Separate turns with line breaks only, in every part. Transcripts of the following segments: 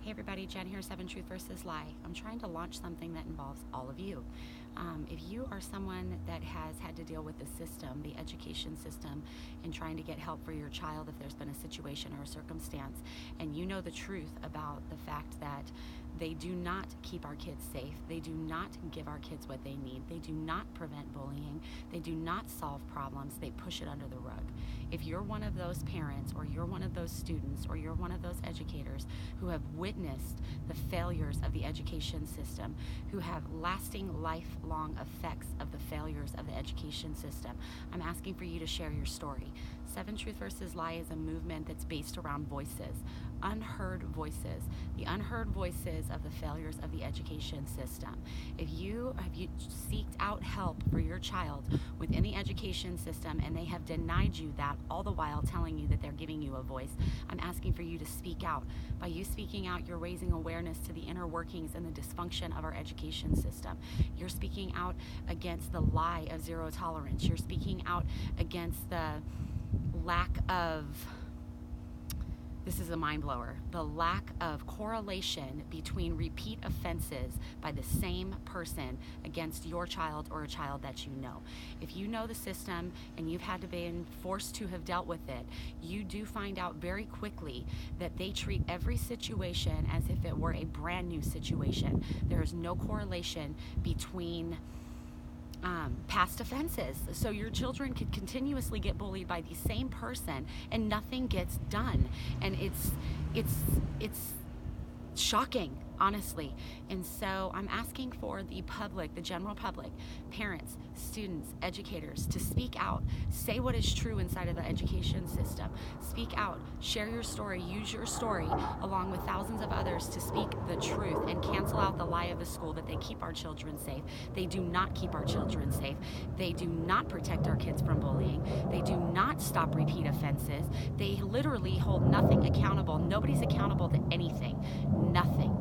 Hey everybody, Jen here, 7 Truth versus Lie. I'm trying to launch something that involves all of you. If you are someone that has had to deal with the system, the education system, and trying to get help for your child if there's been a situation or a circumstance, and you know the truth about the fact that they do not keep our kids safe, they do not give our kids what they need, they do not prevent bullying, they do not solve problems, they push it under the rug. If you're one of those parents, or you're one of those students, or you're one of those educators who have witnessed the failures of the education system, who have lasting lifelong effects of the failures of the education system, I'm asking for you to share your story. 7 Truth versus Lie is a movement that's based around voices, unheard voices, the unheard voices of the failures of the education system. If you have seeked out help for your child within the education system and they have denied you that, all the while telling you that they're giving you a voice, I'm asking for you to speak out. By you speaking out, you're raising awareness to the inner workings and the dysfunction of our education system. You're speaking out against the lie of zero tolerance. You're speaking out against the lack of, this is a mind blower, the lack of correlation between repeat offenses by the same person against your child or a child that you know. If you know the system and you've had to be forced to have dealt with it, you do find out very quickly that they treat every situation as if it were a brand new situation. There is no correlation between past offenses. So your children could continuously get bullied by the same person and nothing gets done. And it's shocking, honestly. And so I'm asking for the public, the general public, parents, students, educators, to speak out. Say what is true inside of the education system. Speak out, share your story, use your story along with thousands of others to speak the truth and cancel out the lie of the school that they keep our children safe. They do not keep our children safe. They do not protect our kids from bullying. They do not stop repeat offenses. They literally hold nothing accountable. Nobody's accountable to anything. Nothing.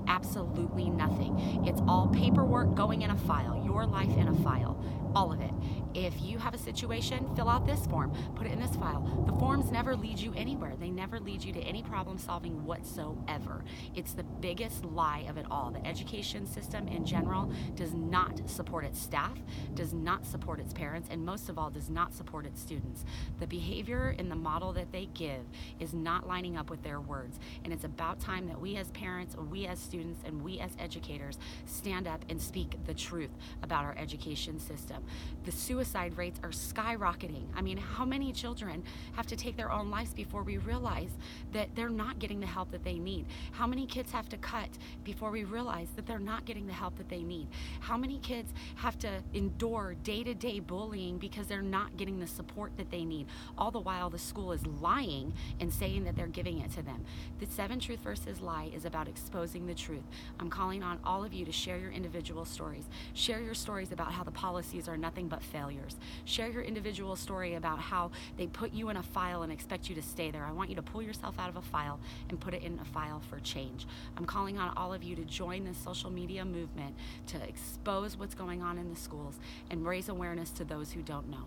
Absolutely nothing. It's all paperwork going in a file, your life in a file, all of it. If you have a situation, fill out this form, put it in this file. The forms never lead you anywhere. They never lead you to any problem solving whatsoever. It's the biggest lie of it all. The education system in general does not support its staff, does not support its parents, and most of all, does not support its students. The behavior in the model that they give is not lining up with their words, and it's about time that we as parents, we as students, and we as educators stand up and speak the truth about our education system. The suicide rates are skyrocketing. I mean, how many children have to take their own lives before we realize that they're not getting the help that they need? How many kids have to cut before we realize that they're not getting the help that they need? How many kids have to endure day-to-day bullying because they're not getting the support that they need, all the while the school is lying and saying that they're giving it to them? The 7 Truth versus Lie is about exposing the truth. I'm calling on all of you to share your individual stories. Share your stories about how the policies are nothing but failures. Share your individual story about how they put you in a file and expect you to stay there. I want you to pull yourself out of a file and put it in a file for change. I'm calling on all of you to join this social media movement to expose what's going on in the schools and raise awareness to those who don't know.